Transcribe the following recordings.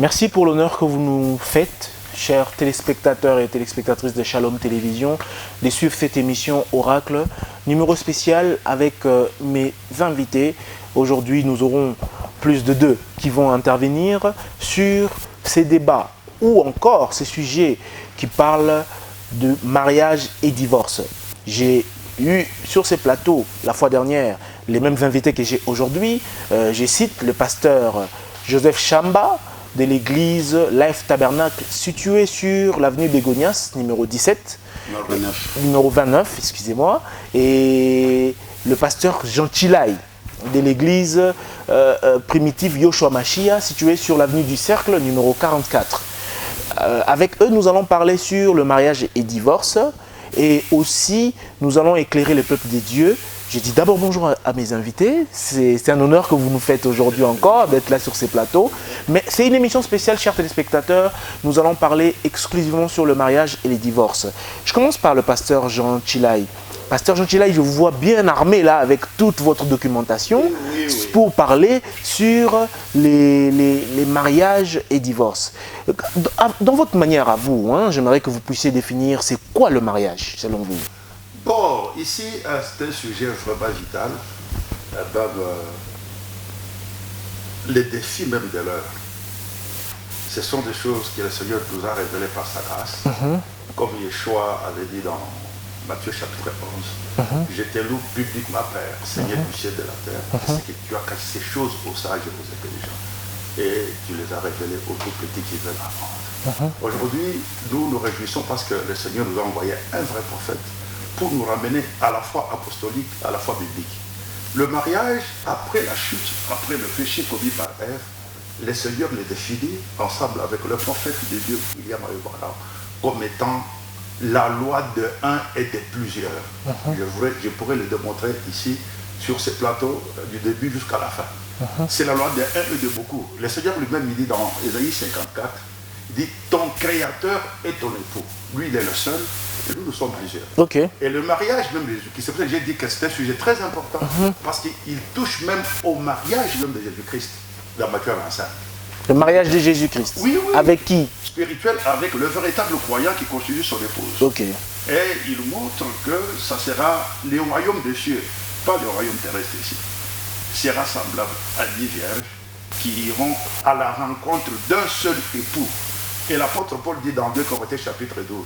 Merci pour l'honneur que vous nous faites, chers téléspectateurs et téléspectatrices de Shalom Télévision, de suivre cette émission Oracle, numéro spécial avec mes invités. Aujourd'hui, nous aurons plus de deux qui vont intervenir sur ces débats ou encore ces sujets qui parlent de mariage et divorce. J'ai eu sur ces plateaux la fois dernière les mêmes invités que j'ai aujourd'hui. Je cite le pasteur Joseph Chamba de l'église Life Tabernacle située sur l'avenue Bégonias, numéro 17, numéro 29, excusez-moi, et le pasteur Jean Chilaï de l'église primitive Yoshua Mashiach située sur l'avenue du Cercle, numéro 44. Avec eux, nous allons parler sur le mariage et divorce et aussi nous allons éclairer le peuple des dieux. Je dis d'abord bonjour à mes invités. C'est un honneur que vous nous faites aujourd'hui encore d'être là sur ces plateaux. Mais c'est une émission spéciale, chers téléspectateurs. Nous allons parler exclusivement sur le mariage et les divorces. Je commence par le pasteur Jean Chilaï. Pasteur Jean Chilaï, je vous vois bien armé là avec toute votre documentation pour parler sur les mariages et divorces. Dans votre manière à vous, j'aimerais que vous puissiez définir c'est quoi le mariage selon vous. Bon, ici, c'est un sujet vraiment vital. Les défis même de l'heure, ce sont des choses que le Seigneur nous a révélées par sa grâce. Comme Yeshua avait dit dans Matthieu chapitre 11, je te loue publiquement, Père, Seigneur du ciel et de la terre, parce que tu as caché ces choses aux sages et aux intelligents. Et tu les as révélées aux tout petits qui veulent apprendre. Aujourd'hui, nous nous réjouissons parce que le Seigneur nous a envoyé un vrai prophète pour nous ramener à la foi apostolique, à la foi biblique. Le mariage, après la chute, après le péché commis par Ève, le Seigneur les définit ensemble avec le prophète de Dieu, William Abraham, comme étant la loi de un et de plusieurs. Je pourrais le démontrer ici, sur ce plateau, du début jusqu'à la fin. C'est la loi de un et de beaucoup. Le Seigneur lui-même, il dit dans Ésaïe 54, il dit, ton créateur est ton époux. Lui, il est le seul, et nous sommes plusieurs. Et le mariage, même de Jésus-Christ, c'est pour ça que j'ai dit que c'est un sujet très important, parce qu'il touche même au mariage même de Jésus-Christ, dans Matthieu 25. Le mariage de Jésus-Christ. Oui. Avec qui? Spirituel, avec le véritable croyant qui constitue son épouse. Et il montre que ça sera le royaume des cieux, pas le royaume terrestre ici. Sera semblable à 10 vierges qui iront à la rencontre d'un seul époux. Et l'apôtre Paul dit dans 2 Corinthiens chapitre 12,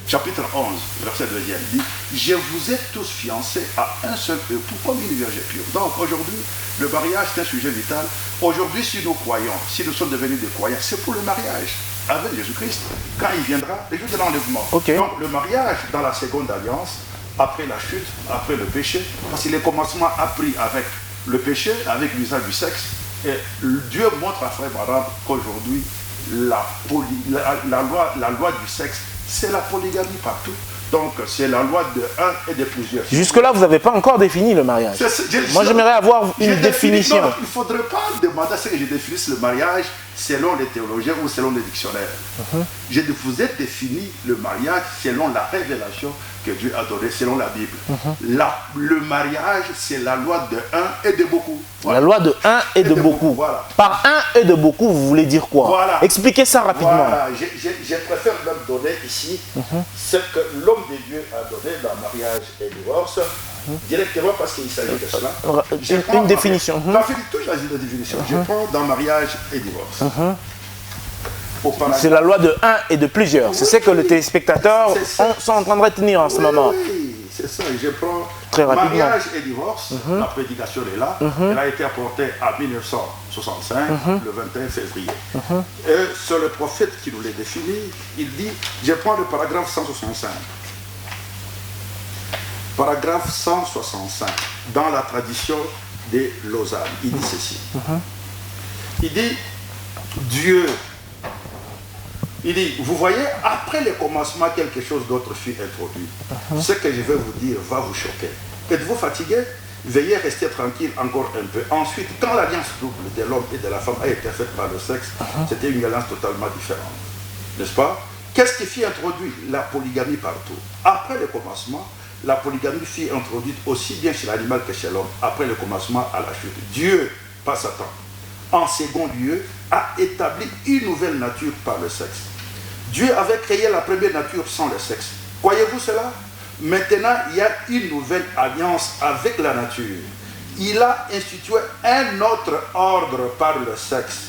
chapitre 11, verset 2, il dit, je vous ai tous fiancés à un seul époux comme une vierge pure. Donc aujourd'hui, le mariage c'est un sujet vital. Aujourd'hui, si nous croyons, si nous sommes devenus des croyants, c'est pour le mariage avec Jésus-Christ. Quand il viendra, les jours de l'enlèvement. Donc le mariage dans la seconde alliance, après la chute, après le péché, parce que le commencement a pris avec le péché, avec l'usage du sexe. Et Dieu montre à Frère Abraham qu'aujourd'hui, la loi du sexe, c'est la polygamie partout. Donc, c'est la loi de un et de plusieurs. Jusque-là, vous n'avez pas encore défini le mariage. Moi, j'aimerais avoir une définition. Non, il ne faudrait pas demander à ce que je définisse le mariage selon les théologiens ou selon les dictionnaires. Je vous ai défini le mariage selon la révélation que Dieu a donnée, selon la Bible. Le mariage, c'est la loi de un et de beaucoup. La loi de un et de beaucoup. Par un et de beaucoup, vous voulez dire quoi? Expliquez ça rapidement. Je préfère même donner ici ce que l'homme de Dieu a donné dans mariage et divorce, directement parce qu'il s'agit de cela. Une définition. Toujours la définition. Je prends dans mariage et divorce. C'est la loi de un et de plusieurs. C'est ce que les téléspectateurs sont en train de retenir en ce moment. Oui, c'est ça. Je prends très rapidement. Mariage et divorce. La prédication est là. Elle a été apportée en 1965, le 21 février. Et c'est le prophète qui nous l'a défini. Il dit, je prends le paragraphe 165. Paragraphe 165, dans la tradition de Lausanne. Il dit ceci. Il dit, Dieu... Il dit, vous voyez, après le commencement, quelque chose d'autre fut introduit. Ce que je vais vous dire va vous choquer. Êtes-vous fatigué? Veuillez rester tranquille encore un peu. Ensuite, quand l'alliance double de l'homme et de la femme a été faite par le sexe, c'était une alliance totalement différente. N'est-ce pas? Qu'est-ce qui fut introduit? La polygamie partout. Après le commencement, la polygamie fut introduite aussi bien chez l'animal que chez l'homme, après le commencement à la chute. Dieu, pas Satan, en second lieu, a établi une nouvelle nature par le sexe. Dieu avait créé la première nature sans le sexe. Croyez-vous cela? Maintenant, il y a une nouvelle alliance avec la nature. Il a institué un autre ordre par le sexe.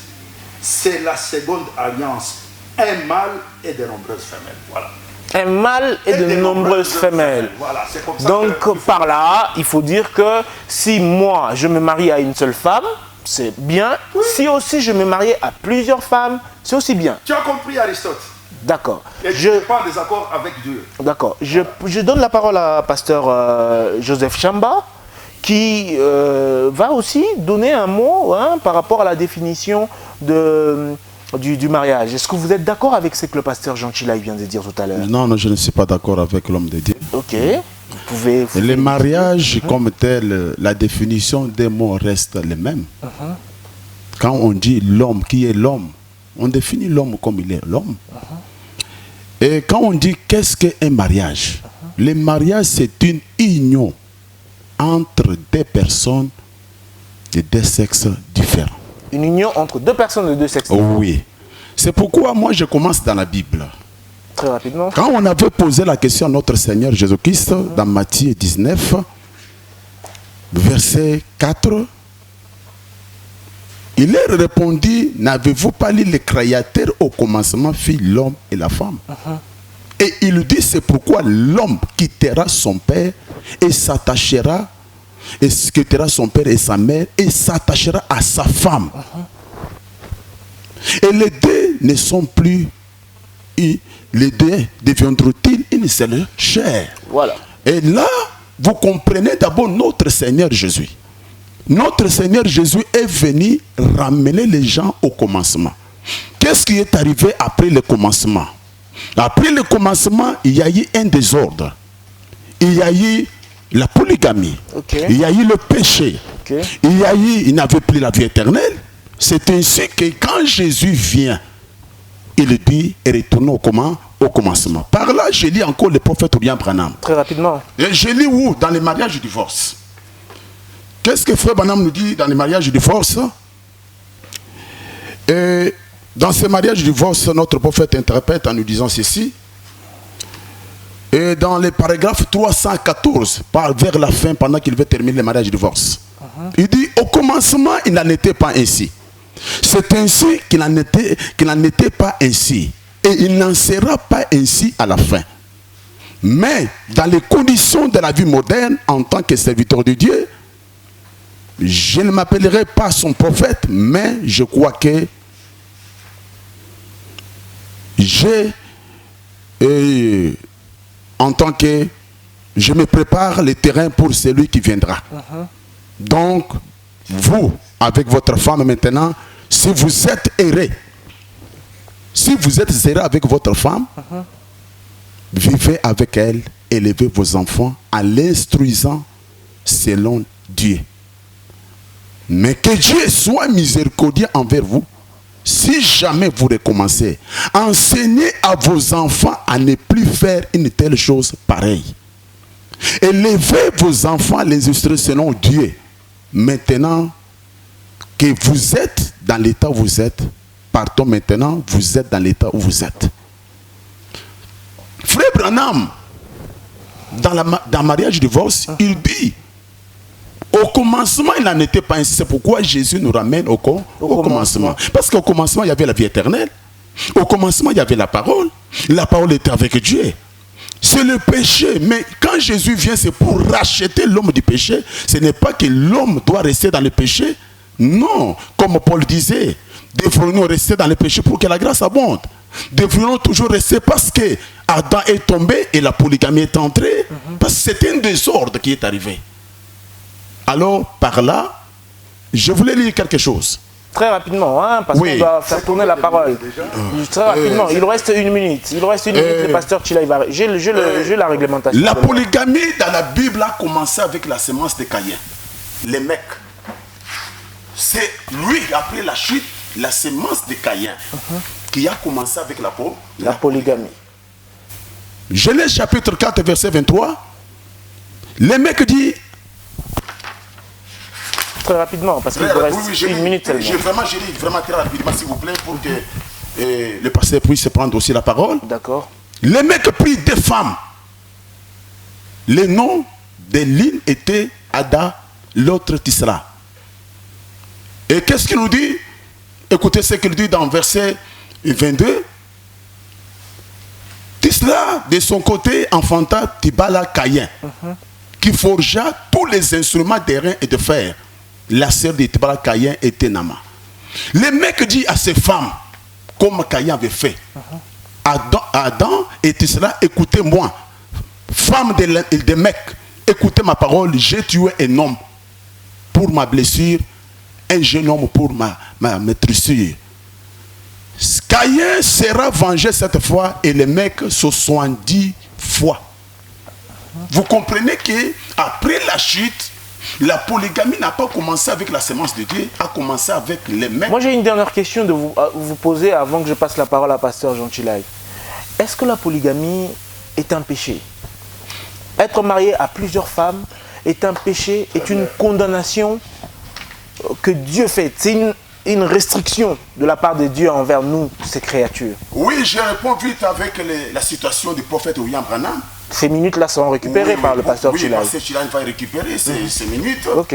C'est la seconde alliance. Un mâle et de nombreuses femelles. Voilà. Un mâle et de nombreuses femelles. Voilà, c'est comme ça. Donc par là, il faut dire que si moi je me marie à une seule femme, c'est bien. Oui. Si aussi je me marie à plusieurs femmes, c'est aussi bien. Tu as compris Aristote? D'accord. Et je ne suis pas en désaccord avec Dieu. D'accord. Je donne la parole à pasteur Joseph Chamba, qui va aussi donner un mot par rapport à la définition du mariage. Est-ce que vous êtes d'accord avec ce que le pasteur Jean Chilai vient de dire tout à l'heure? Non, je ne suis pas d'accord avec l'homme de Dieu. Ok. Vous pouvez... Le mariage comme tel, la définition des mots reste le même. Quand on dit l'homme, qui est l'homme, on définit l'homme comme il est l'homme. Et quand on dit qu'est-ce qu'un mariage, le mariage c'est une union entre deux personnes de deux sexes différents. Une union entre deux personnes de deux sexes. Oui. C'est pourquoi moi je commence dans la Bible. Très rapidement. Quand on avait posé la question à notre Seigneur Jésus-Christ dans Matthieu 19, verset 4, il leur répondit, n'avez-vous pas lu le Créateur au commencement fit l'homme et la femme? Et il dit, c'est pourquoi l'homme quittera son père et s'attachera, et quittera son père et sa mère et s'attachera à sa femme. Et les deux ne sont plus, les deux deviendront-ils une seule chair? Voilà. Et là, vous comprenez d'abord notre Seigneur Jésus. Notre Seigneur Jésus est venu ramener les gens au commencement. Qu'est-ce qui est arrivé après le commencement? Après le commencement, il y a eu un désordre. Il y a eu la polygamie. Il y a eu le péché. Il n'avait plus la vie éternelle. C'est ainsi que quand Jésus vient, il dit, retournons au commencement. Par là, je lis encore le prophète William Branham. Très rapidement. Et je lis où? Dans les mariages du divorce. Qu'est-ce que Frère Branham nous dit dans les mariages du divorce? Et dans ces mariages du divorce, notre prophète interprète en nous disant ceci. Et dans les paragraphes 314, vers la fin, pendant qu'il veut terminer le mariage du divorce, il dit, au commencement, il n'en était pas ainsi. C'est ainsi qu'il n'en était pas ainsi. Et il n'en sera pas ainsi à la fin. Mais dans les conditions de la vie moderne, en tant que serviteur de Dieu, je ne m'appellerai pas son prophète, mais je crois que en tant que je me prépare le terrain pour celui qui viendra. Donc, vous, avec votre femme maintenant, si vous êtes erré, avec votre femme, vivez avec elle, élevez vos enfants en l'instruisant selon Dieu. Mais que Dieu soit miséricordieux envers vous. Si jamais vous recommencez, enseignez à vos enfants à ne plus faire une telle chose pareille. Élevez vos enfants à les instruire selon Dieu. Maintenant que vous êtes dans l'état où vous êtes, partons maintenant, vous êtes dans l'état où vous êtes. Frère Branham, dans le mariage divorce, il dit, au commencement, il n'en était pas ainsi. C'est pourquoi Jésus nous ramène au commencement. Parce qu'au commencement, il y avait la vie éternelle. Au commencement, il y avait la parole. La parole était avec Dieu. C'est le péché. Mais quand Jésus vient, c'est pour racheter l'homme du péché. Ce n'est pas que l'homme doit rester dans le péché. Non. Comme Paul disait, devrions-nous rester dans le péché pour que la grâce abonde. Devrions toujours rester parce que Adam est tombé et la polygamie est entrée. Parce que c'est un désordre qui est arrivé. Alors, par là, je voulais lire quelque chose. Très rapidement, parce qu'on doit faire tourner la parole. Très rapidement, il reste une minute. Le pasteur Chilai va... J'ai la réglementation. La polygamie dans la Bible a commencé avec la semence de Caïn. Les mecs. C'est lui, après la chute, la semence de Caïn, qui a commencé avec la polygamie. Genèse chapitre 4, verset 23. Les mecs disent... très rapidement, parce qu'il vous reste une minute seulement. Je lis vraiment très rapidement, s'il vous plaît, pour que le pasteur puisse prendre aussi la parole. D'accord. Les mecs prirent des femmes. Les noms de l'une était Ada, l'autre Tisra. Et qu'est-ce qu'il nous dit? Écoutez ce qu'il dit dans verset 22. Tisra, de son côté, enfanta Tibala Caïn, qui forgea tous les instruments d'airain et de fer. La sœur de Tibala Caïn était Nama. Le mec dit à ses femmes, comme Caïn avait fait, Adam et Tisra, écoutez-moi, femme de mec, écoutez ma parole, j'ai tué un homme pour ma blessure, un jeune homme pour ma maîtrise. Caïn sera vengé cette fois et les mecs 70 fois. Vous comprenez que après la chute, la polygamie n'a pas commencé avec la sémence de Dieu, a commencé avec les mecs. Moi j'ai une dernière question de vous poser avant que je passe la parole à pasteur Jean Chilai. Est-ce que la polygamie est un péché? Être marié à plusieurs femmes est un péché, est une condamnation que Dieu fait. C'est une restriction de la part de Dieu envers nous, ces créatures. Oui, je réponds vite avec la situation du prophète William Branham. Ces minutes-là seront récupérées par le pasteur Chilai. Oui, le pasteur Chilai va récupérer ces minutes. Ok.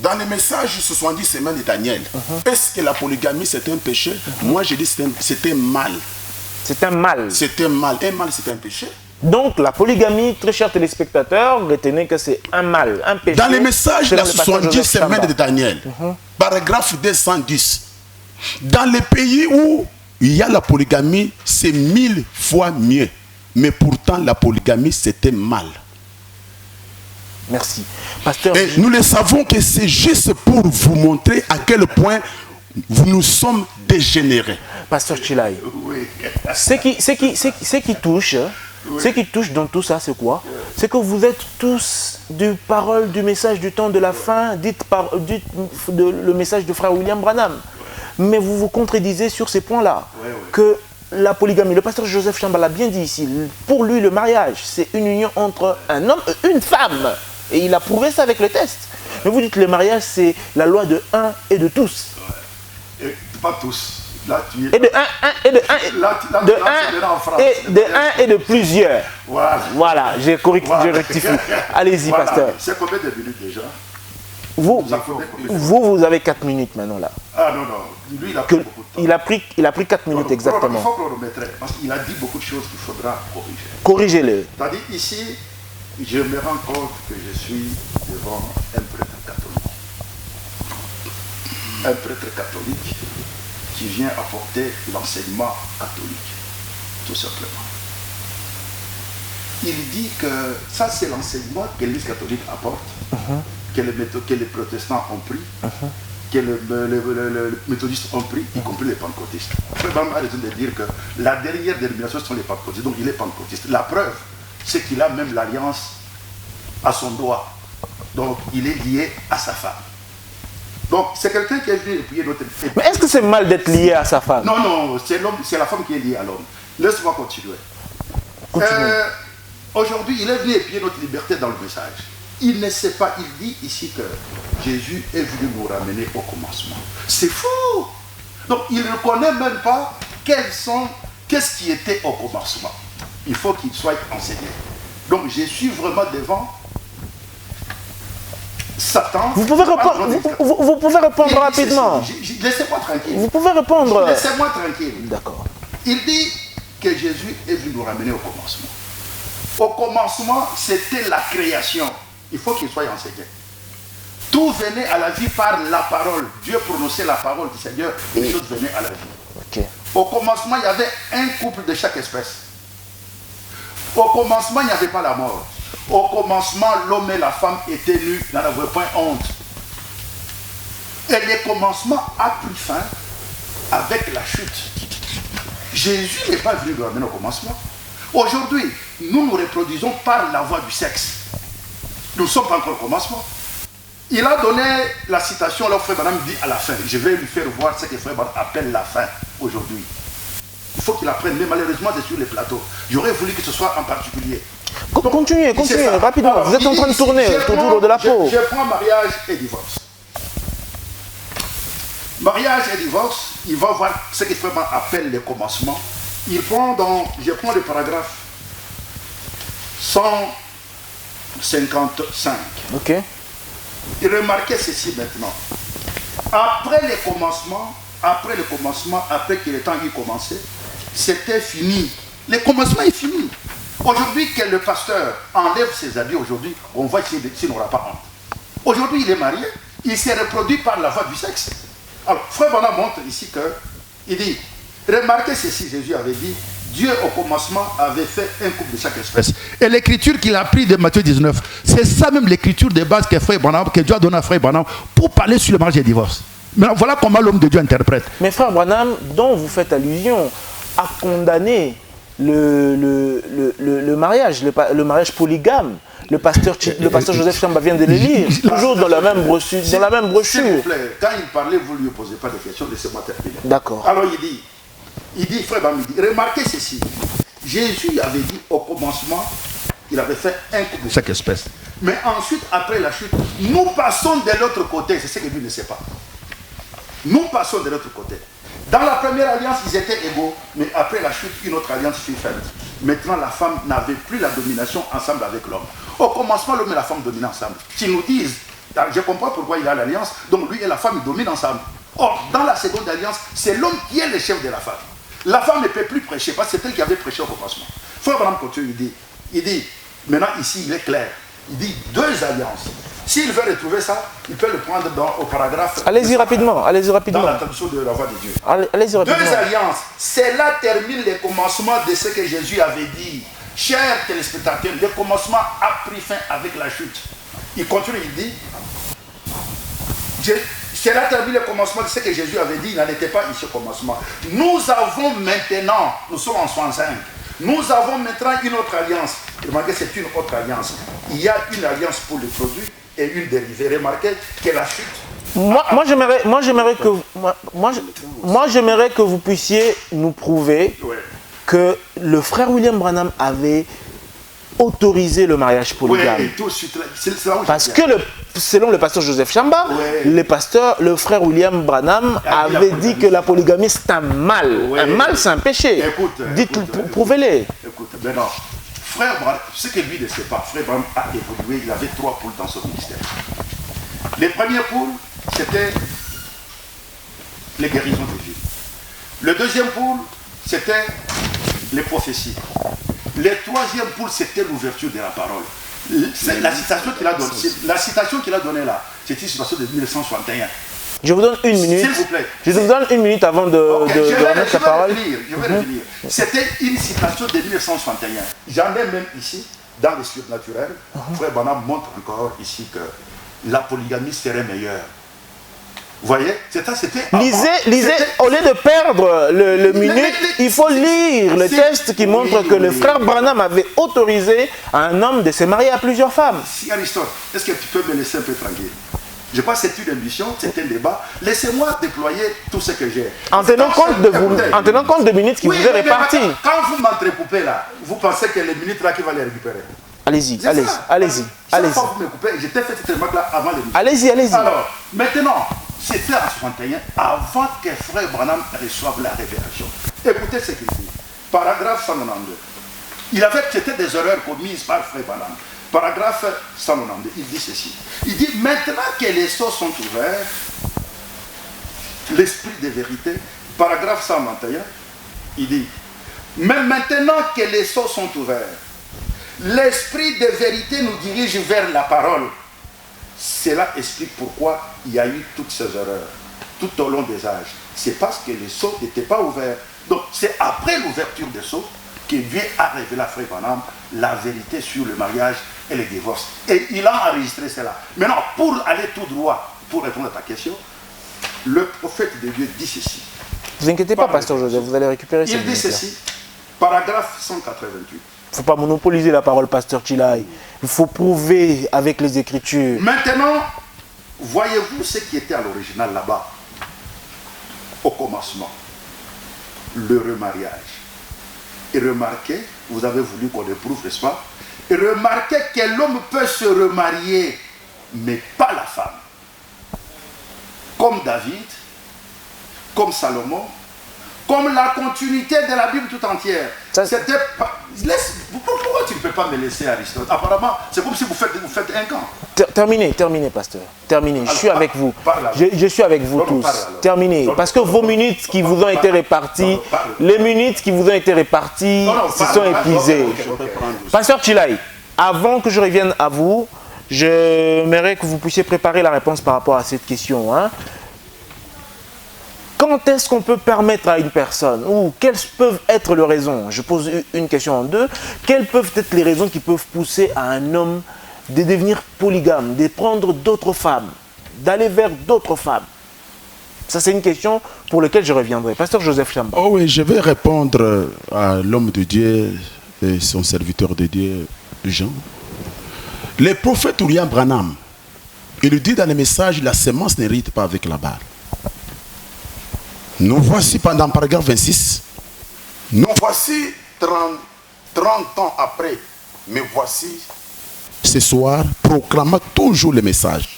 Dans les messages 70 semaines de Daniel, est-ce que la polygamie c'est un péché? Moi je dis c'était mal. C'est un mal. C'était mal. Un mal c'est un péché. Donc la polygamie, très chers téléspectateurs, retenez que c'est un mal, un péché. Dans les messages, la 70 semaines de Daniel, paragraphe 210, dans les pays où il y a la polygamie, c'est 1000 fois mieux. Mais pourtant, la polygamie, c'était mal. Merci. Pasteur, et nous le savons que c'est juste pour vous montrer à quel point nous sommes dégénérés. Pasteur Chilai, Oui. ce qui touche dans tout ça, c'est quoi? C'est que vous êtes tous du message du temps de la fin, le message de frère William Branham. Mais vous vous contredisez sur ces points-là. Que la polygamie, le pasteur Joseph Chambal l'a bien dit ici, pour lui le mariage, c'est une union entre un homme et une femme. Et il a prouvé ça avec le test. Mais vous dites que le mariage, c'est la loi de un et de tous. Et pas tous. Là, tu es... Et de un et de plusieurs. Voilà, j'ai rectifié. Allez-y, voilà. pasteur. C'est combien de minutes déjà? Vous avez 4 minutes maintenant là. Ah non, lui il a pris beaucoup de temps. Il a pris 4 minutes exactement. Il faut chronométrer, parce qu'il a dit beaucoup de choses qu'il faudra corriger. Corrigez-le. C'est-à-dire ici, je me rends compte que je suis devant un prêtre catholique. Un prêtre catholique qui vient apporter l'enseignement catholique, tout simplement. Il dit que ça c'est l'enseignement que l'Église catholique apporte, que les protestants ont pris, que les méthodistes ont pris, y compris les pentecôtistes. Frère Branham a raison de dire que la dernière dénomination sont les pentecôtistes, donc il est pentecôtiste. La preuve, c'est qu'il a même l'alliance à son doigt. Donc il est lié à sa femme. Donc c'est quelqu'un qui est venu prier notre... Mais est-ce que c'est mal d'être lié à sa femme? Non, c'est l'homme, c'est la femme qui est liée à l'homme. Laisse-moi continuer. Aujourd'hui, il est venu épier notre liberté dans le message. Il ne sait pas, il dit ici que Jésus est venu nous ramener au commencement. C'est fou! Donc il ne connaît même pas qu'est-ce qui était au commencement. Il faut qu'il soit enseigné. Donc je suis vraiment devant Satan. Vous pouvez répondre rapidement. Laissez-moi tranquille. Vous pouvez répondre. Laissez-moi tranquille. D'accord. Il dit que Jésus est venu nous ramener au commencement. Au commencement, c'était la création. Il faut qu'il soit enseigné. Tout venait à la vie par la parole. Dieu prononçait la parole du Seigneur et les choses venaient à la vie. Okay. Au commencement, il y avait un couple de chaque espèce. Au commencement, il n'y avait pas la mort. Au commencement, l'homme et la femme étaient nus, n'avaient point honte. Et le commencement a pris fin avec la chute. Jésus n'est pas venu nous ramener au commencement. Aujourd'hui, nous nous reproduisons par la voie du sexe. Nous ne sommes pas encore au commencement. Il a donné la citation, là, Frère Branham dit à la fin. Je vais lui faire voir ce que Frère Branham appelle la fin aujourd'hui. Il faut qu'il apprenne, mais malheureusement, c'est sur les plateaux. J'aurais voulu que ce soit en particulier. Continuez, rapidement. Vous êtes en train de tourner autour de la peau. Je prends mariage et divorce. Mariage et divorce, il va voir ce que Frère Branham appelle les commencements. Il prend je prends le paragraphe 155. Ok. Et remarquez ceci maintenant. Après le commencement, après que le temps ait commencé, c'était fini. Le commencement est fini. Aujourd'hui, que le pasteur enlève ses habits, aujourd'hui, on voit s'il n'aura pas honte. Aujourd'hui, il est marié, il s'est reproduit par la voie du sexe. Alors, Frère Branham montre ici il dit, remarquez ceci, Jésus avait dit, Dieu au commencement avait fait un couple de chaque espèce. Et l'écriture qu'il a pris de Matthieu 19, c'est ça même l'écriture de base que Dieu a donné à Frère Branham pour parler sur le mariage et le divorce. Maintenant, voilà comment l'homme de Dieu interprète. Mais Frère Branham, dont vous faites allusion, a condamné le mariage, le mariage polygame. Le pasteur Joseph Chamba vient de le lire, toujours dans la même brochure. S'il vous plaît, quand il parlait, vous ne lui posez pas de questions, laissez-moi terminer. D'accord. Alors il dit, Frère Branham, remarquez ceci. Jésus avait dit au commencement, il avait fait un couple de chaque espèce. Mais ensuite, après la chute, nous passons de l'autre côté. C'est ce que lui ne sait pas. Nous passons de l'autre côté. Dans la première alliance, ils étaient égaux, mais après la chute, une autre alliance fut faite. Maintenant, la femme n'avait plus la domination ensemble avec l'homme. Au commencement, l'homme et la femme dominaient ensemble. S'ils nous disent, je comprends pourquoi il a l'alliance, donc lui et la femme, ils dominent ensemble. Or, dans la seconde alliance, c'est l'homme qui est le chef de la femme. La femme ne peut plus prêcher, parce que c'est elle qui avait prêché au commencement. Frère Branham continue, il dit, maintenant ici, il est clair. Il dit deux alliances. S'il veut retrouver ça, il peut le prendre au paragraphe. Allez-y rapidement, allez-y rapidement. Dans la traduction de la voix de Dieu. Allez-y rapidement. Deux alliances. Cela termine le commencement de ce que Jésus avait dit. Chers téléspectateurs, le commencement a pris fin avec la chute. Il continue, il dit, cela termine le commencement de ce que Jésus avait dit, il n'en était pas ici au commencement. Nous avons maintenant, nous sommes en 65, nous avons maintenant une autre alliance. Remarquez, c'est une autre alliance. Il y a une alliance pour le produit et une dérivée. Remarquez que la chute... Moi j'aimerais que vous puissiez nous prouver que le frère William Branham avait autorisé le mariage polygame. Oui, tout de suite, c'est là où parce que selon le pasteur Joseph Chamba, le frère William Branham avait dit que la polygamie c'est un mal. Un mal, c'est un péché. Prouvez-les. Écoute, mais non. Frère Branham, ce que lui ne sait pas, Frère Branham a évolué, il avait 3 poules dans son ministère. Les premières poules, c'était les guérisons de vie. Le deuxième poule, c'était les prophéties. Le troisième poule, c'était l'ouverture de la parole. La citation qu'il a donnée là, c'est une citation de 1961. Je vous donne une minute. S'il vous plaît. Je vous donne une minute avant de remettre la parole. Je vais le lire. C'était une citation de 1961. J'en ai même ici, dans les surnaturels. Frère Branham montre encore ici que la polygamie serait meilleure. Vous voyez, c'était... Lisez, au lieu de perdre le minute, il faut lire le texte qui montre que le frère Branham avait autorisé un homme de se marier à plusieurs femmes. Si Aristote, est-ce que tu peux me laisser un peu tranquille? Je pense que c'est une émission, c'est un débat. Laissez-moi déployer tout ce que j'ai. En tenant compte de minutes qui vous est réparties. Quand vous m'entrecoupez là, vous pensez que les minutes là qui va les récupérer? Allez-y. Chaque fois que vous me coupez, j'ai fait cette remarque là avant l'émission. Allez-y. Alors, maintenant, c'était en 61, avant que Frère Branham reçoive la révélation. Écoutez ce qu'il dit. Paragraphe 192. C'était des erreurs commises par Frère Branham. Paragraphe 192, il dit ceci. Il dit, maintenant que les sceaux sont ouverts, l'esprit de vérité, paragraphe 121, il dit, mais maintenant que les sceaux sont ouverts, l'esprit de vérité nous dirige vers la parole. Cela explique pourquoi il y a eu toutes ces erreurs, tout au long des âges. C'est parce que les sceaux n'étaient pas ouverts. Donc c'est après l'ouverture des sceaux que Dieu a révélé à Frère Branham la vérité sur le mariage et le divorce. Et il a enregistré cela. Maintenant, pour aller tout droit, pour répondre à ta question, le prophète de Dieu dit ceci. Ne vous inquiétez pas, pasteur Joseph, vous allez récupérer il dit ceci, paragraphe 188. Il ne faut pas monopoliser la parole, pasteur Chilai. Il faut prouver avec les Écritures. Maintenant, voyez-vous ce qui était à l'original là-bas, au commencement, le remariage. Et remarquez, vous avez voulu qu'on le prouve, n'est-ce pas? Et remarquez que l'homme peut se remarier, mais pas la femme. Comme David, comme Salomon, comme la continuité de la Bible tout entière. C'était pas... Pourquoi tu ne peux pas me laisser, Aristote? Apparemment, c'est comme si vous faites un camp. Terminez, pasteur. Terminez. Alors, je suis avec vous. Je suis avec vous tous. Terminez. Parce que vos minutes qui vous ont été réparties, les minutes qui vous ont été réparties se sont épuisées. Pasteur Chilai, avant que je revienne à vous, j'aimerais que vous puissiez préparer la réponse par rapport à cette question. Quand est-ce qu'on peut permettre à une personne, ou quelles peuvent être les raisons, je pose une question en deux, quelles peuvent être les raisons qui peuvent pousser à un homme de devenir polygame, de prendre d'autres femmes, d'aller vers d'autres femmes? Ça, c'est une question pour laquelle je reviendrai. Pasteur Joseph Chamba. Oh oui, je vais répondre à l'homme de Dieu et son serviteur de Dieu, Jean. Le prophète William Branham, il dit dans le message, la semence n'hérite pas avec la barre. Nous voici pendant le paragraphe 26. Nous voici 30 ans après. Mais voici ce soir, proclamant toujours le message.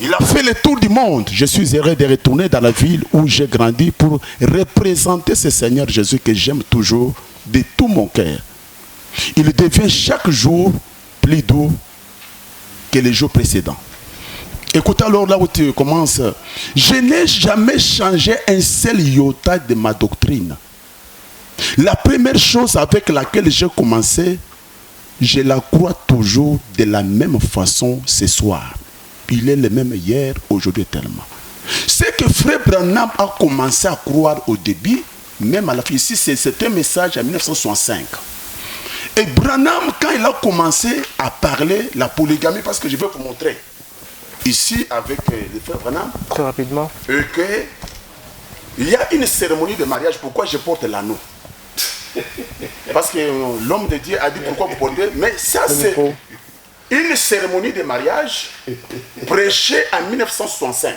Il a fait le tour du monde. Je suis heureux de retourner dans la ville où j'ai grandi pour représenter ce Seigneur Jésus que j'aime toujours de tout mon cœur. Il devient chaque jour plus doux que les jours précédents. Écoute alors là où tu commences. Je n'ai jamais changé un seul iota de ma doctrine. La première chose avec laquelle j'ai commencé, je la crois toujours de la même façon ce soir. Il est le même hier, aujourd'hui tellement. Ce que Frère Branham a commencé à croire au début, même à la fin, ici c'est un message en 1965. Et Branham, quand il a commencé à parler la polygamie, parce que je vais vous montrer, ici avec le frère Branham, très rapidement, il y a une cérémonie de mariage. Pourquoi je porte l'anneau? Parce que l'homme de Dieu a dit pourquoi vous portez. Mais ça c'est une cérémonie de mariage prêchée en 1965,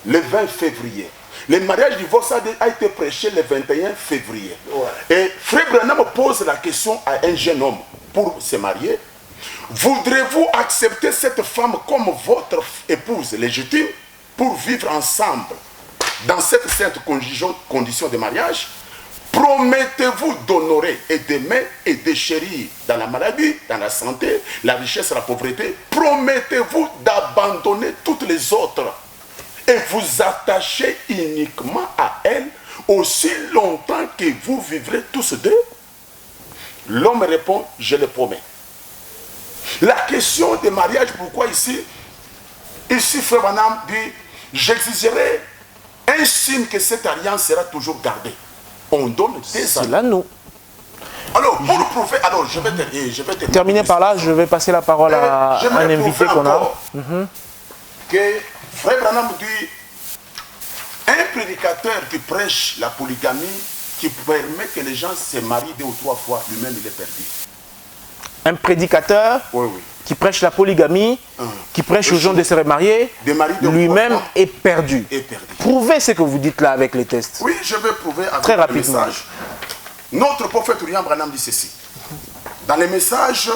le 20 février. Le mariage divorce a été prêché le 21 février. Ouais. Et Frère Branham pose la question à un jeune homme pour se marier. Voudrez-vous accepter cette femme comme votre épouse légitime pour vivre ensemble dans cette sainte condition de mariage? Promettez-vous d'honorer et d'aimer et de chérir dans la maladie, dans la santé, la richesse, la pauvreté? Promettez-vous d'abandonner toutes les autres et vous attacher uniquement à elle aussi longtemps que vous vivrez tous deux? L'homme répond, je le promets. La question de mariage, pourquoi ici Frère Branham dit, j'exigerai un signe que cette alliance sera toujours gardée. On donne des années. C'est là, nous. Alors, pour prouver, alors je vais terminer par là, je vais passer la parole à un invité qu'on a. Que Frère Branham dit, un prédicateur qui prêche la polygamie, qui permet que les gens se marient 2 ou 3 fois, lui-même il est perdu. Un prédicateur qui prêche la polygamie, qui prêche aux gens de se remarier, lui-même est perdu. Prouvez ce que vous dites là avec les tests. Oui, je vais prouver avec très le message. Notre prophète William Branham dit ceci. Dans les messages,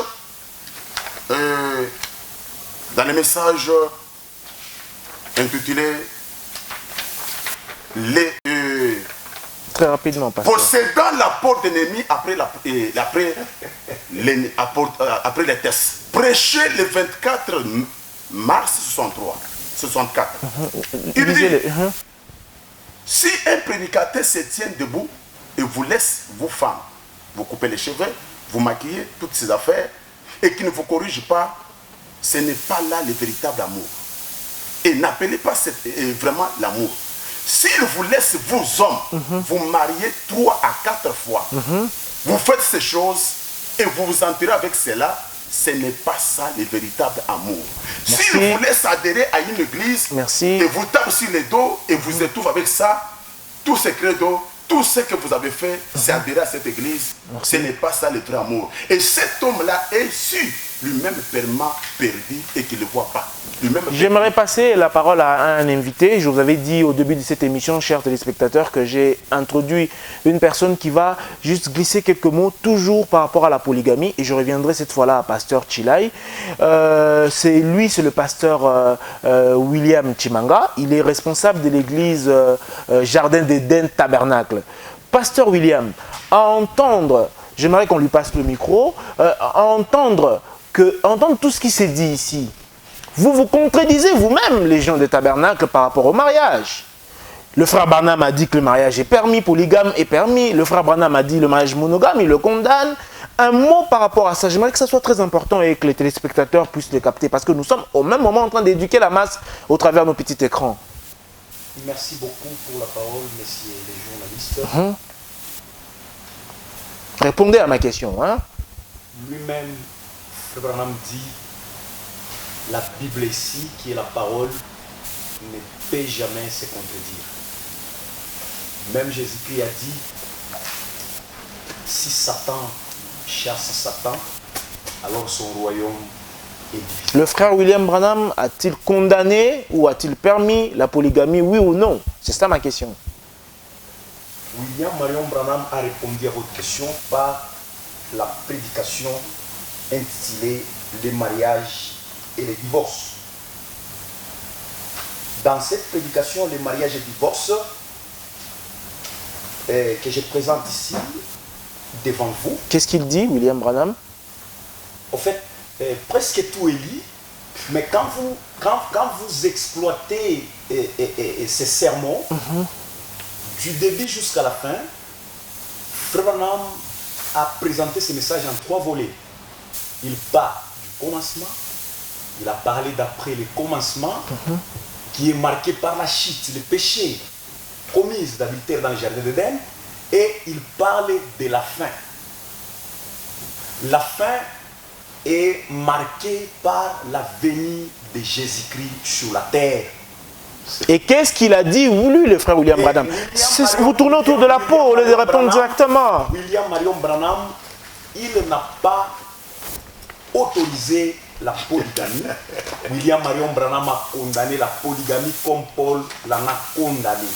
intitulés les très rapidement, possédant l'apport d'ennemis après les tests. Prêché le 24 mars 64. Il dit, si un prédicateur se tient debout et vous laisse vos femmes, vous coupez les cheveux, vous maquillez, toutes ces affaires, et qui ne vous corrige pas, ce n'est pas là le véritable amour. Et n'appelez pas vraiment l'amour. S'il vous laisse, vous hommes, vous mariez 3 à 4 fois, vous faites ces choses et vous vous enterrez avec cela, ce n'est pas ça le véritable amour. S'il vous laisse adhérer à une église et vous tape sur les dos et vous étouffe avec ça, tout ce credo, tout ce que vous avez fait, c'est adhérer à cette église, ce n'est pas ça le vrai amour. Et cet homme-là est su lui-même perdu et qu'il ne le voit pas. J'aimerais passer la parole à un invité. Je vous avais dit au début de cette émission, chers téléspectateurs, que j'ai introduit une personne qui va juste glisser quelques mots, toujours par rapport à la polygamie. Et je reviendrai cette fois-là à Pasteur Chilai. C'est le pasteur William Chimanga. Il est responsable de l'église Jardin d'Éden Tabernacle. Pasteur William, à entendre, j'aimerais qu'on lui passe le micro, à entendre tout ce qui s'est dit ici. Vous vous contredisez vous-même, les gens des tabernacles, par rapport au mariage. Le frère Branham a dit que le mariage est permis, polygame est permis. Le frère Branham a dit le mariage monogame, il le condamne. Un mot par rapport à ça, j'aimerais que ça soit très important et que les téléspectateurs puissent le capter, parce que nous sommes au même moment en train d'éduquer la masse au travers de nos petits écrans. Merci beaucoup pour la parole, messieurs les journalistes. Répondez à ma question. Hein? Lui-même, frère Branham dit, la Bible ici, qui est la parole, ne peut jamais se contredire. Même Jésus-Christ a dit, si Satan chasse Satan, alors son royaume est divisé. Le frère William Branham a-t-il condamné ou a-t-il permis la polygamie, oui ou non? C'est ça ma question. William Marion Branham a répondu à votre question par la prédication intitulée « Les mariages et les divorces ». Dans cette prédication, les mariages et divorces, que je présente ici, devant vous. Qu'est-ce qu'il dit, William Branham? En fait, presque tout est lié, mais quand vous exploitez ces sermons, du début jusqu'à la fin, Frère Branham a présenté ce message en 3 volets. Il part du commencement, il a parlé d'après le commencement, qui est marqué par la chute, le péché commis d'adultère dans le jardin d'Éden, et il parle de la fin. La fin est marquée par la venue de Jésus-Christ sur la terre. Et qu'est-ce qu'il a dit, lui, le frère William Branham? Vous tournez autour de la peau au lieu de répondre directement. William Marion Branham, il n'a pas autorisé la polygamie. William Marion Branham a condamné la polygamie comme Paul l'en a condamné.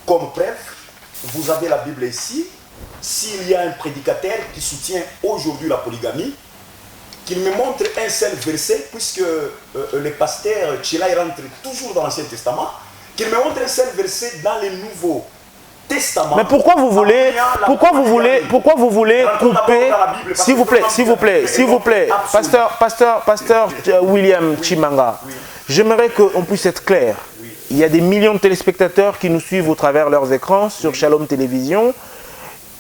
Comme preuve, vous avez la Bible ici. S'il y a un prédicateur qui soutient aujourd'hui la polygamie, qu'il me montre un seul verset, puisque le pasteur Chilai rentre toujours dans l'Ancien Testament, qu'il me montre un seul verset dans le Nouveau Testament. Mais pourquoi vous voulez couper, s'il vous plaît, pasteur William Chimanga, j'aimerais qu'on puisse être clair. Il y a des millions de téléspectateurs qui nous suivent au travers leurs écrans sur Shalom Télévision.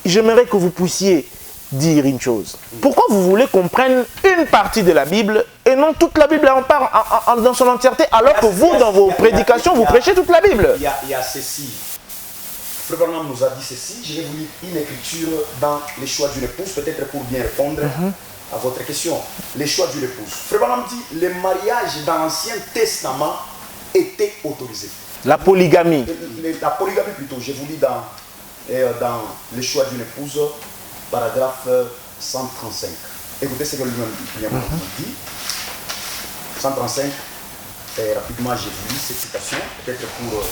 J'aimerais que vous puissiez dire une chose. Pourquoi vous voulez qu'on prenne une partie de la Bible et non toute la Bible dans son entièreté, alors que vous, dans vos prédications, vous prêchez toute la Bible? Il y a ceci. Frère Branham nous a dit ceci. Je vais vous lire une écriture dans les choix d'une épouse, peut-être pour bien répondre à votre question. Les choix d'une épouse. Frère Branham dit, les mariages dans l'Ancien Testament étaient autorisés. La polygamie. La polygamie plutôt. Je vous lis dans les choix d'une épouse, paragraphe 135. Écoutez ce que lui-même dit. 135, rapidement j'ai vu cette citation, peut-être pour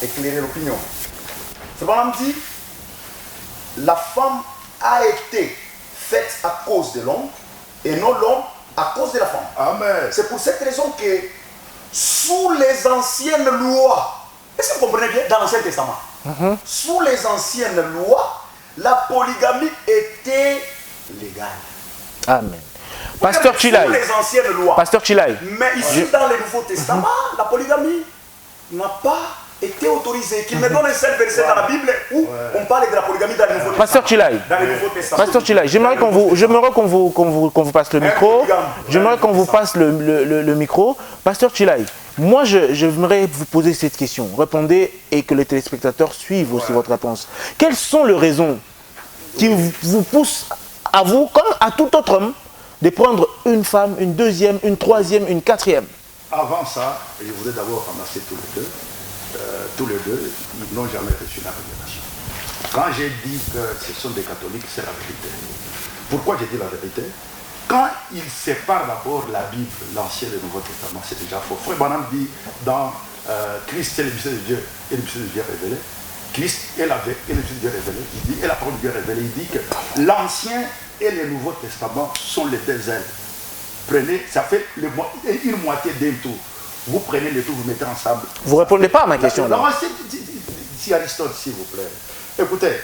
éclairer l'opinion. Frère Branham dit, la femme a été faite à cause de l'homme et non l'homme à cause de la femme. Amen. C'est pour cette raison que sous les anciennes lois, est-ce que vous comprenez bien dans l'Ancien Testament, sous les anciennes lois, la polygamie était légale. Amen. Pasteur Chilai. Les anciennes lois. Pasteur Chilai. Mais ici, dans le Nouveau Testament, la polygamie n'a pas été autorisée. Qu'il me donne un seul verset dans la Bible où on parle de la polygamie dans le Nouveau Testament. Pasteur Chilai. Dans le Nouveau Testament. Pasteur Chilai, j'aimerais qu'on vous passe le micro. J'aimerais qu'on vous passe le micro. Pasteur Chilai, moi j'aimerais vous poser cette question. Répondez et que les téléspectateurs suivent aussi votre réponse. Quelles sont les raisons qui vous poussent à vous, comme à tout autre homme, de prendre une femme, une deuxième, une troisième, une quatrième? Avant ça, je voudrais d'abord ramasser tous les deux. Tous les deux, ils n'ont jamais reçu la révélation. Quand j'ai dit que ce sont des catholiques, c'est la vérité. Pourquoi j'ai dit la vérité? quand il sépare d'abord la Bible, l'Ancien et le Nouveau Testament, c'est déjà faux. Frère Branham dit dans Christ est le mystère de Dieu et le mystère de Dieu révélé. Christ est la vérité et le mystère de Dieu révélé. Il dit, et la parole de Dieu révélée. Il dit que l'Ancien et le Nouveau Testament sont les deux ailes. Prenez, ça fait une moitié d'un tout. Vous prenez le tout, vous mettez ensemble. Vous ne répondez pas à ma question là. Non, si Aristote, s'il vous plaît. Écoutez,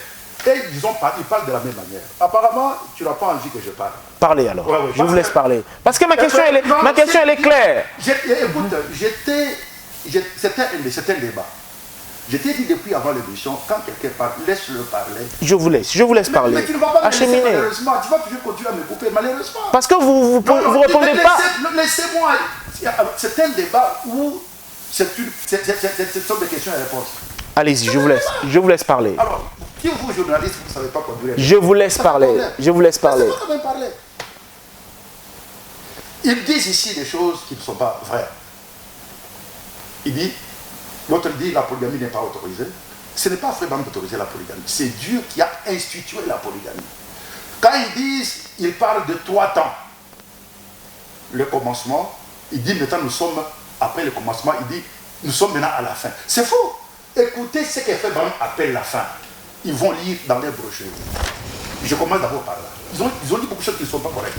ils parlent de la même manière. Apparemment, tu n'as pas envie que je parle. Parlez alors. Ouais, Je vous laisse parler. Parce que ma question, elle est claire. Écoute, c'était un débat. Je t'ai dit depuis avant l'émission, quand quelqu'un parle, laisse-le parler. Je vous laisse parler. Mais tu ne vas pas me laisser, Acheminer. malheureusement. Tu vas toujours continuer à me couper, malheureusement. Parce que vous répondez pas. Laissez-moi. C'est un débat où ce sont des questions et réponses. Allez-y, je vous laisse parler. Alors, si vous, journaliste, vous ne savez pas conduire. Je vous laisse parler. Laissez-moi quand même parler. Ils disent ici des choses qui ne sont pas vraies. L'autre dit la polygamie n'est pas autorisée. Ce n'est pas vraiment d'autoriser la polygamie. C'est Dieu qui a institué la polygamie. Quand ils parlent de 3 temps. Le commencement, il dit maintenant nous sommes après le commencement, il dit nous sommes maintenant à la fin. C'est faux. Écoutez ce que Frère Branham appelle la fin. Ils vont lire dans les brochures. Je commence d'abord par là. Ils ont dit beaucoup de choses qui ne sont pas correctes.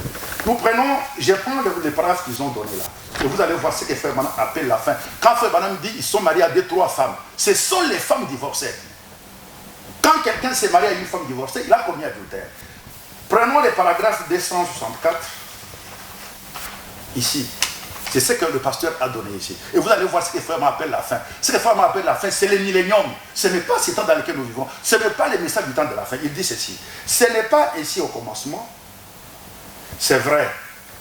Je prends les paragraphes qu'ils ont donnés là. Et vous allez voir ce que Frère Branham appelle la fin. Quand Frère Branham dit ils sont mariés à 2-3 femmes, ce sont les femmes divorcées. Quand quelqu'un s'est marié à une femme divorcée, il a commis adultère. Prenons les paragraphes 264. Ici. C'est ce que le pasteur a donné ici. Et vous allez voir ce que Frère Branham appelle la fin. Ce que Frère Branham appelle la fin, c'est le millénium. Ce n'est pas ce temps dans lequel nous vivons. Ce n'est pas le message du temps de la fin. Il dit ceci. Ce n'est pas ainsi au commencement. C'est vrai.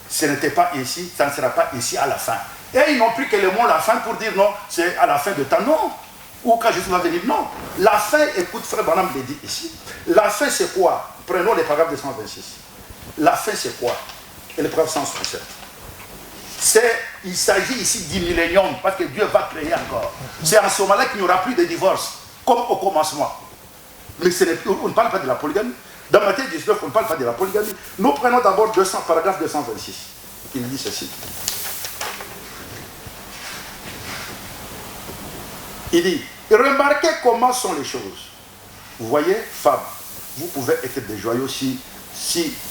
Ce n'était pas ainsi. Ça ne sera pas ainsi à la fin. Et ils n'ont pris que le mot la fin pour dire non, c'est à la fin de temps. Non. Ou quand Jésus va venir. Non. La fin, écoute, Frère Branham le dit ici. La fin, c'est quoi? Prenons les paragraphes 226. La fin, c'est quoi? Et le paragraphe 167. Il s'agit ici du millénium, parce que Dieu va créer encore. C'est en ce moment-là qu'il n'y aura plus de divorce, comme au commencement. Mais on ne parle pas de la polygamie. Dans Matthieu 19, on ne parle pas de la polygamie. Nous prenons d'abord paragraphe 226. Il dit ceci. Il dit, remarquez comment sont les choses. Vous voyez, femmes, vous pouvez être des joyaux si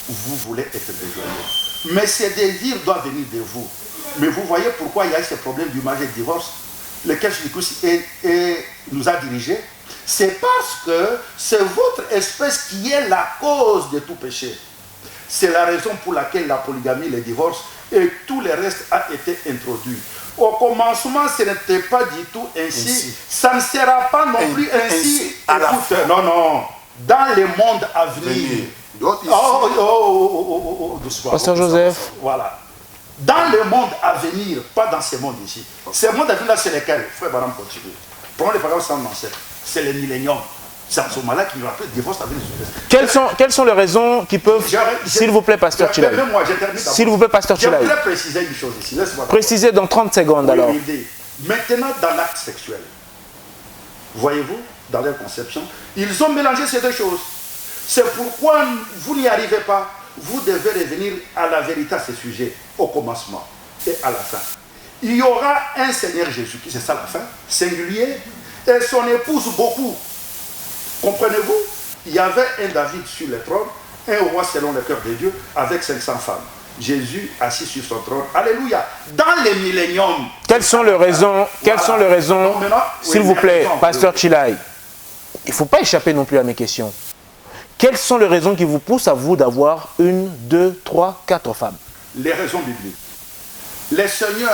vous voulez être des joyaux. Mais ces désirs doivent venir de vous. Mais vous voyez pourquoi il y a ce problème du mariage et du divorce, lequel nous a dirigés. C'est parce que c'est votre espèce qui est la cause de tout péché. C'est la raison pour laquelle la polygamie, le divorce et tout le reste a été introduit. Au commencement, ce n'était pas du tout ainsi. Ça ne sera pas non plus ainsi. Écoute, non. Dans le monde à venir. Pasteur Joseph. Voilà. Dans le monde à venir, pas dans ce monde ici. Ce monde à venir là, c'est lequel? Frère Branham continue. Prenons les paragraphes 197. C'est le millénium. C'est en ce moment-là qu'il n'y aura plus de divorce à venir. Quelles sont les raisons qui peuvent... S'il vous plaît, Pasteur Chilaï. S'il vous plaît, Pasteur Chilaï. Je voudrais préciser une chose ici. Précisez dans 30 secondes alors. Maintenant, dans l'acte sexuel, voyez-vous, dans leur conception, ils ont mélangé ces deux choses. C'est pourquoi vous n'y arrivez pas. Vous devez revenir à la vérité à ce sujet, au commencement et à la fin. Il y aura un Seigneur Jésus-Christ, c'est ça la fin, singulier, et son épouse beaucoup. Comprenez-vous? Il y avait un David sur le trône, un roi selon le cœur de Dieu, avec 500 femmes. Jésus assis sur son trône. Alléluia. Dans les milléniums. Quelles sont les raisons, s'il vous plaît, Pasteur Chilaï? Il ne faut pas échapper non plus à mes questions. Quelles sont les raisons qui vous poussent à vous d'avoir 1, 2, 3, 4 femmes? Les raisons bibliques. Les seigneurs,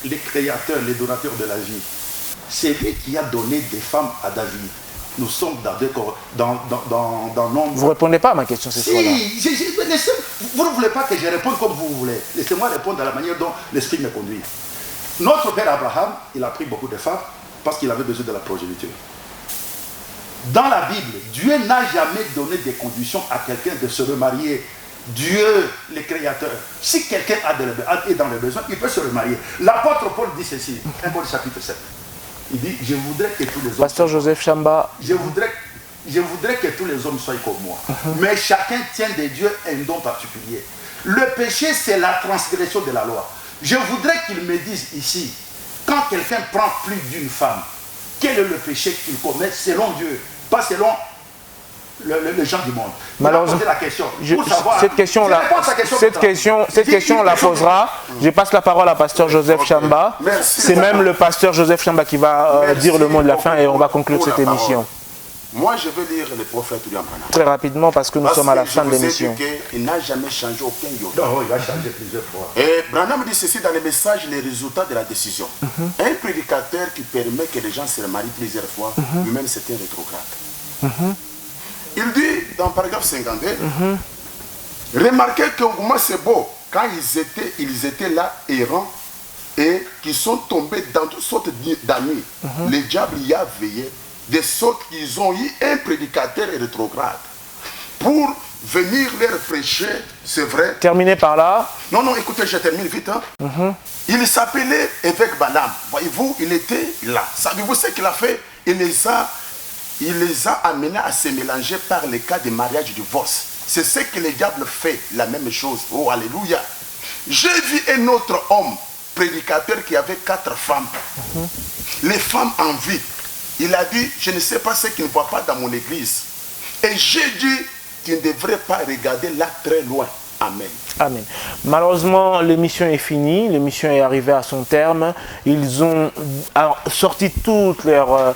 les créateurs, les donateurs de la vie, c'est lui qui a donné des femmes à David. Nous sommes dans nombre. Vous ne répondez pas à ma question cette fois-là. Vous ne voulez pas que je réponde comme vous voulez. Laissez-moi répondre de la manière dont l'Esprit me conduit. Notre père Abraham, il a pris beaucoup de femmes parce qu'il avait besoin de la progéniture. Dans la Bible, Dieu n'a jamais donné des conditions à quelqu'un de se remarier. Dieu, le Créateur, si quelqu'un est dans le besoin, il peut se remarier. L'apôtre Paul dit ceci, 1 Paul chapitre 7. Il dit, je voudrais que tous les hommes... Pasteur Joseph Chamba. Je voudrais que tous les hommes soient comme moi. Mais chacun tient de Dieu un don particulier. Le péché, c'est la transgression de la loi. Je voudrais qu'ils me disent ici, quand quelqu'un prend plus d'une femme, quel est le péché qu'il commet selon Dieu, pas selon les gens du monde. Malheureusement, la question, savoir, cette question la posera. Je passe la parole à pasteur Joseph Chamba. C'est même le pasteur Joseph Chamba qui va dire le mot de la fin et on va conclure cette émission. Moi, je veux lire le prophète William Branham. Très rapidement parce que nous sommes à la fin de l'émission. Il n'a jamais changé aucun yoga. Non, il va changer plusieurs fois. Et Branham dit ceci dans le message, les résultats de la décision. Un prédicateur qui permet que les gens se marient plusieurs fois, lui-même c'est un rétrograde. Il dit dans le paragraphe 52, remarquez que moi c'est beau, quand ils étaient là errants et qui sont tombés dans toutes sortes d'ennuis. Le diable y a veillé, de sorte qu'ils ont eu un prédicateur rétrograde pour venir leur prêcher, c'est vrai. Terminé par là. Non, non, écoutez, je termine vite. Il s'appelait évêque Balaam. Voyez-vous, il était là. Savez-vous ce qu'il a fait? Il les a amenés à se mélanger par les cas de mariage et divorce. C'est ce que le diable fait, la même chose. Oh, alléluia. J'ai vu un autre homme, prédicateur, qui avait 4 femmes. Les femmes en vie. Il a dit, je ne sais pas ce qu'il ne voit pas dans mon église. Et j'ai dit, tu ne devrais pas regarder là très loin. Amen. Amen. Malheureusement, l'émission est finie, l'émission est arrivée à son terme. Ils ont sorti tous leurs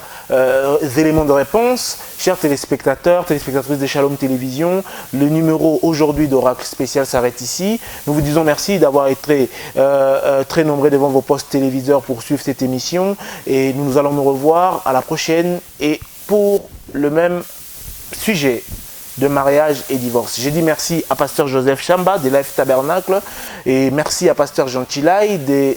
éléments de réponse. Chers téléspectateurs, téléspectatrices de Shalom Télévision, le numéro aujourd'hui d'Oracle Spécial s'arrête ici. Nous vous disons merci d'avoir été très nombreux devant vos postes téléviseurs pour suivre cette émission. Et nous allons nous revoir à la prochaine et pour le même sujet de mariage et divorce. J'ai dit merci à pasteur Joseph Chamba de Life Tabernacle et merci à pasteur Jean Chilai de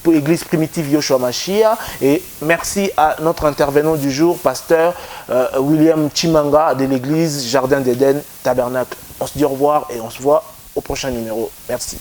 l'église primitive Yoshua Mashiach et merci à notre intervenant du jour, pasteur William Chimanga de l'église Jardin d'Éden Tabernacle. On se dit au revoir et on se voit au prochain numéro. Merci.